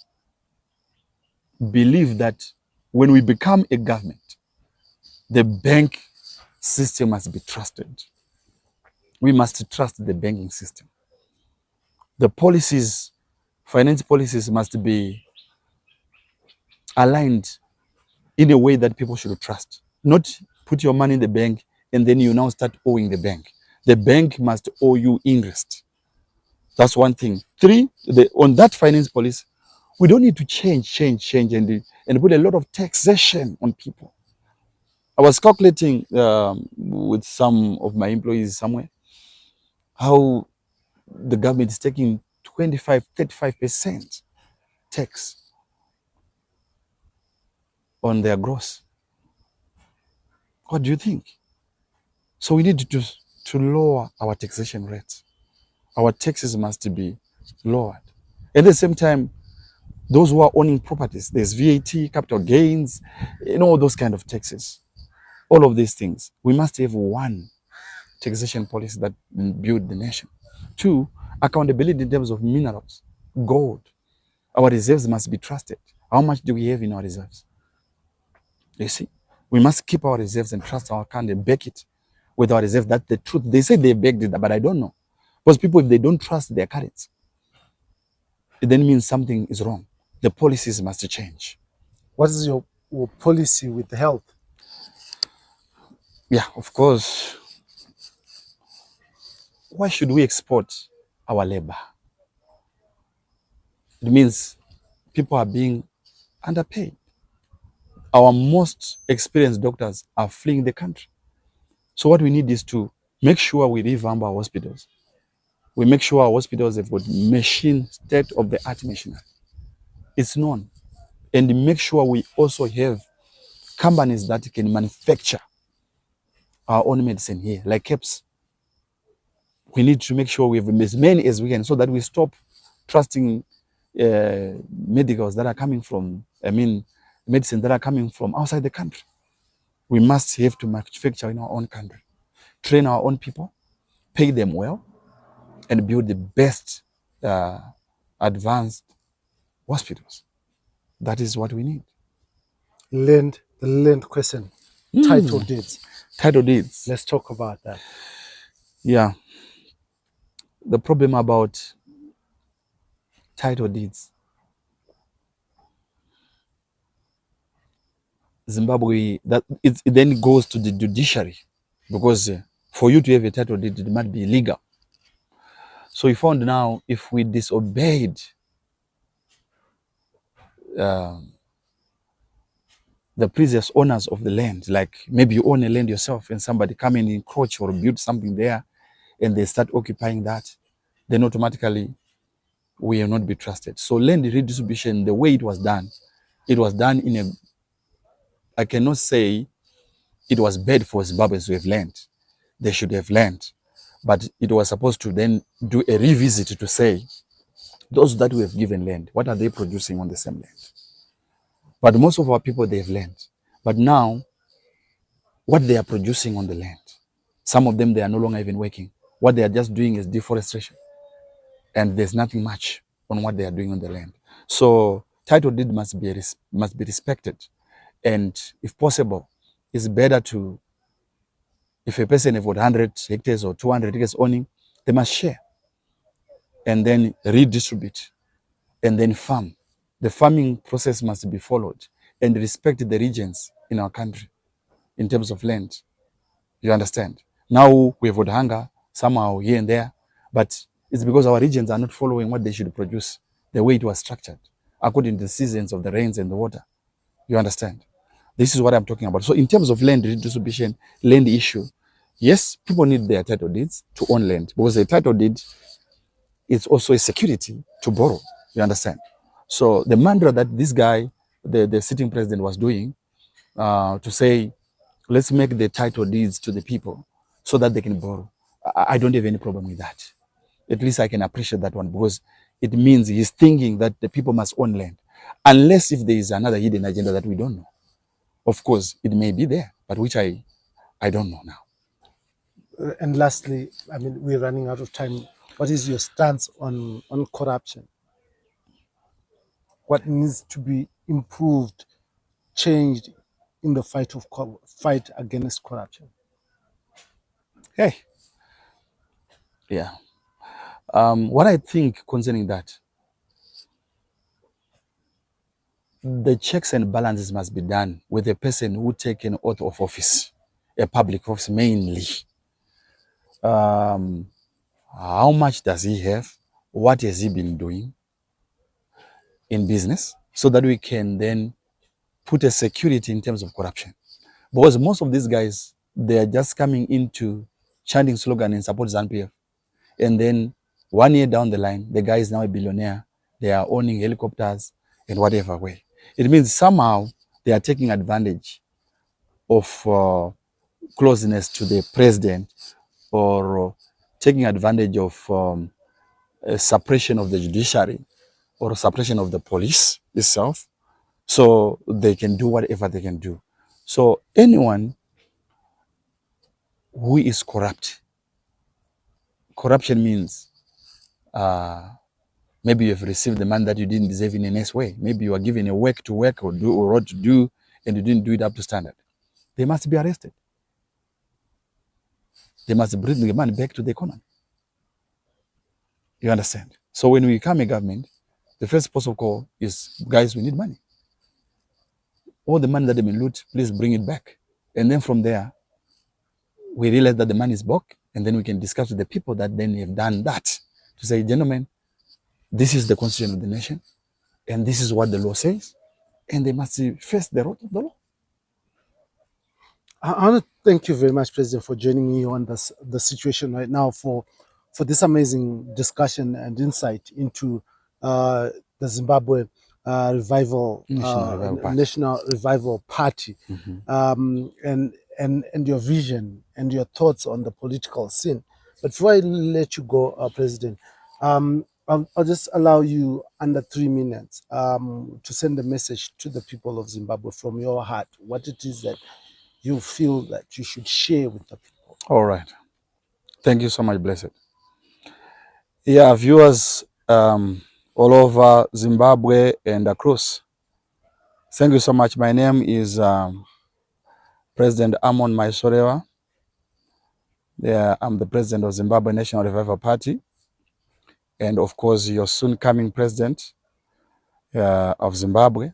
believe that when we become a government, the bank system must be trusted. We must trust the banking system. The policies, finance policies must be aligned in a way that people should trust. Not put your money in the bank and then you now start owing the bank. The bank must owe you interest. That's one thing. 3, on that finance policy, we don't need to change and put a lot of taxation on people. I was calculating with some of my employees somewhere how the government is taking 25-35% tax on their gross. What do you think? So we need to lower our taxation rates. Our taxes must be lowered. At the same time, those who are owning properties, there's VAT, capital gains, all those kind of taxes. All of these things. We must have one taxation policy that build the nation. 2, accountability in terms of minerals, gold. Our reserves must be trusted. How much do we have in our reserves? You see, we must keep our reserves and trust our country and back it with our reserves. That's the truth. They say they backed it, but I don't know. Because people, if they don't trust their currency, it then means something is wrong. The policies must change. What is your policy with health? Yeah, of course. Why should we export our labor? It means people are being underpaid. Our most experienced doctors are fleeing the country. So what we need is to make sure we revamp our hospitals. We make sure our hospitals have got state-of-the-art machinery. It's known. And make sure we also have companies that can manufacture our own medicine here, like CAPS. We need to make sure we have as many as we can so that we stop trusting medicals that are coming from, medicine that are coming from outside the country. We must have to manufacture in our own country, train our own people, pay them well, and build the best advanced hospitals. That is what we need. The land question, title deeds. Title deeds. Let's talk about that. Yeah. The problem about title deeds, Zimbabwe, that it then goes to the judiciary, because for you to have a title deed, it must be legal. So we found now, if we disobeyed the previous owners of the land, like maybe you own a land yourself and somebody come and encroach or build something there and they start occupying that, then automatically we will not be trusted. So land redistribution, the way it was done in a, I cannot say it was bad for Zimbabweans to have land. They should have land. But it was supposed to then do a revisit to say, those that we have given land, what are they producing on the same land? But most of our people, they have land. But now, what they are producing on the land, some of them, they are no longer even working. What they are just doing is deforestation. And there's nothing much on what they are doing on the land. So title deed must be respected. And if possible, it's better to If a person have got 100 hectares or 200 hectares owning, they must share and then redistribute and then farm. The farming process must be followed and respect the regions in our country in terms of land. You understand? Now we have got hunger somehow here and there, but it's because our regions are not following what they should produce, the way it was structured, according to the seasons of the rains and the water. You understand? This is what I'm talking about. So in terms of land redistribution, land issue, yes, people need their title deeds to own land because the title deed is also a security to borrow. You understand? So the mantra that this guy, the sitting president was doing, to say, let's make the title deeds to the people so that they can borrow. I don't have any problem with that. At least I can appreciate that one because it means he's thinking that the people must own land. Unless if there is another hidden agenda that we don't know. Of course, it may be there, but which I don't know now. And lastly, I mean, we're running out of time. What is your stance on corruption? What needs to be improved, changed in the fight against corruption? Hey, yeah. What I think concerning that, the checks and balances must be done with a person who take an oath of office, a public office mainly. How much does he have? What has he been doing in business? So that we can then put a security in terms of corruption. Because most of these guys, they are just coming into chanting slogan in support ZANU-PF. And then 1 year down the line, the guy is now a billionaire. They are owning helicopters in whatever way. It means somehow they are taking advantage of closeness to the president or taking advantage of suppression of the judiciary or suppression of the police itself, so they can do whatever they can do. So anyone who is corruption means maybe you have received the money that you didn't deserve in a nice way. Maybe you are given a work to work or do or what to do, and you didn't do it up to standard. They must be arrested. They must bring the money back to the economy. You understand? So when we come a government, the first port of call is, guys, we need money. All the money that they've been loot, please bring it back. And then from there, we realize that the money is back, and then we can discuss with the people that then have done that to say, gentlemen, this is the constitution of the nation, and this is what the law says, and they must face the road of the law. I want to thank you very much, President, for joining me on the situation right now, for this amazing discussion and insight into the Zimbabwe revival, National Revival Party, and your vision and your thoughts on the political scene. But before I let you go, President, I'll just allow you under 3 minutes to send a message to the people of Zimbabwe from your heart, what it is that you feel that you should share with the people. All right. Thank you so much, Blessed. Yeah, viewers all over Zimbabwe and across. Thank you so much. My name is President Amon Maisorewa. Yeah, I'm the president of Zimbabwe National Revival Party, and of course, your soon coming president of Zimbabwe.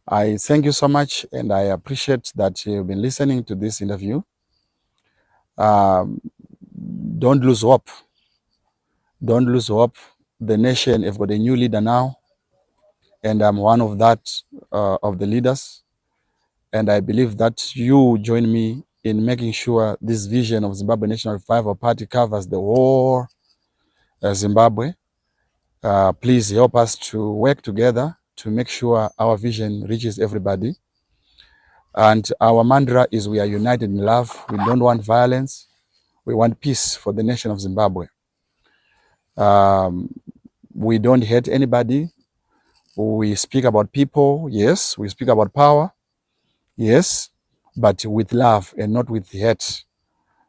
I thank you so much, and I appreciate that you've been listening to this interview. Don't lose hope. Don't lose hope. The nation have got a new leader now, and I'm one of the leaders. And I believe that you join me in making sure this vision of Zimbabwe National Revival Party covers the whole Zimbabwe. Please help us to work together to make sure our vision reaches everybody. And our mantra is, we are united in love. We don't want violence. We want peace for the nation of Zimbabwe. We don't hate anybody. We speak about people, yes. We speak about power, yes, but with love and not with hate.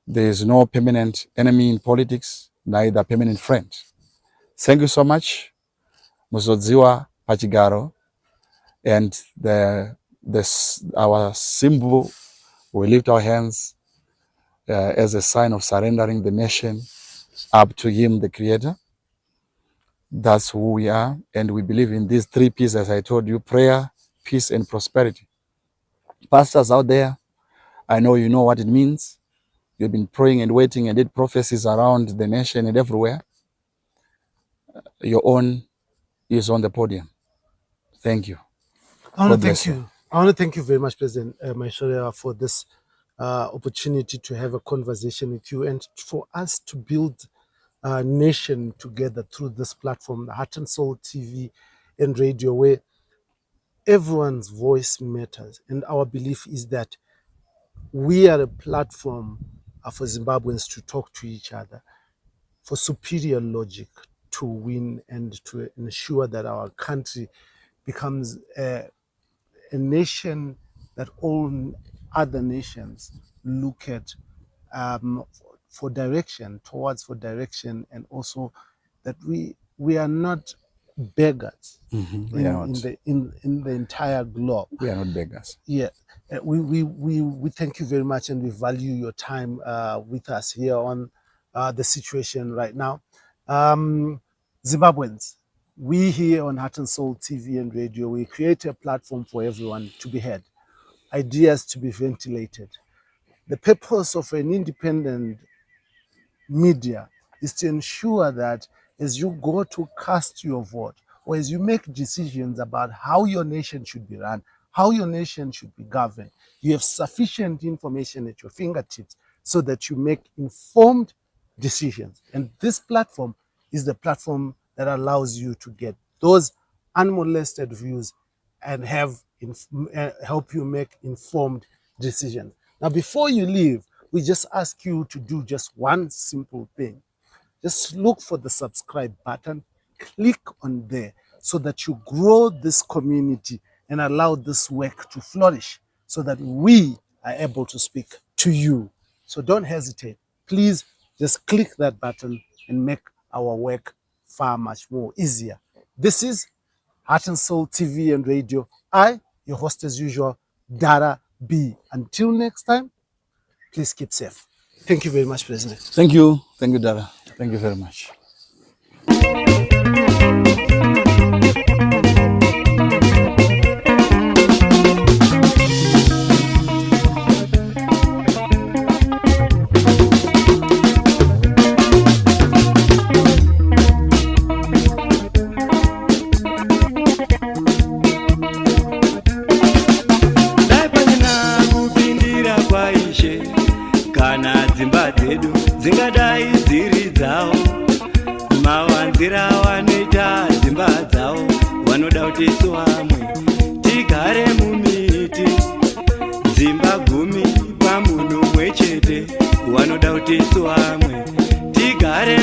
There is no permanent enemy in politics, neither permanent friend. Thank you so much. Muzodziwa Pachigaro. And our symbol, we lift our hands as a sign of surrendering the nation up to Him, the Creator. That's who we are, and we believe in these 3 P's, as I told you: prayer, peace, and prosperity. Pastors out there, I know you know what it means. You've been praying and waiting and did prophecies around the nation and everywhere. Your own is on the podium. Thank you. I want God to thank bless you. you. I want to thank you very much, President Maishorea, for this opportunity to have a conversation with you and for us to build a nation together through this platform, the Heart and Soul TV and radio, where everyone's voice matters. And our belief is that we are a platform for Zimbabweans to talk to each other, for superior logic to win and to ensure that our country becomes a nation that all other nations look at for direction, for direction, and also that we are not beggars in the entire globe. We are not beggars. Yeah, we thank you very much, and we value your time with us here on the situation right now. Zimbabweans, we here on Heart and Soul TV and radio, we create a platform for everyone to be heard, ideas to be ventilated. The purpose of an independent media is to ensure that as you go to cast your vote, or as you make decisions about how your nation should be run, how your nation should be governed, you have sufficient information at your fingertips so that you make informed decisions. And this platform is the platform that allows you to get those unmolested views and help you make informed decisions. Now, before you leave, we just ask you to do just one simple thing. Just look for the subscribe button, click on there so that you grow this community and allow this work to flourish so that we are able to speak to you. So don't hesitate. Please just click that button and make our work far much more easier. This is Heart and Soul TV and radio. I, your host as usual, Dara B. Until next time, please keep safe. Thank you very much, President. Thank you. Thank you, Dara. Thank you very much. Kana dzimba dzedu dzingadai dziri dzavo, mawanzira wanoita dzimba dzavo, wanoda kuti isu vamwe tigare mumiti, dzimba 10 pamunhu mumwe chete, wanoda kuti isu vamwe tigare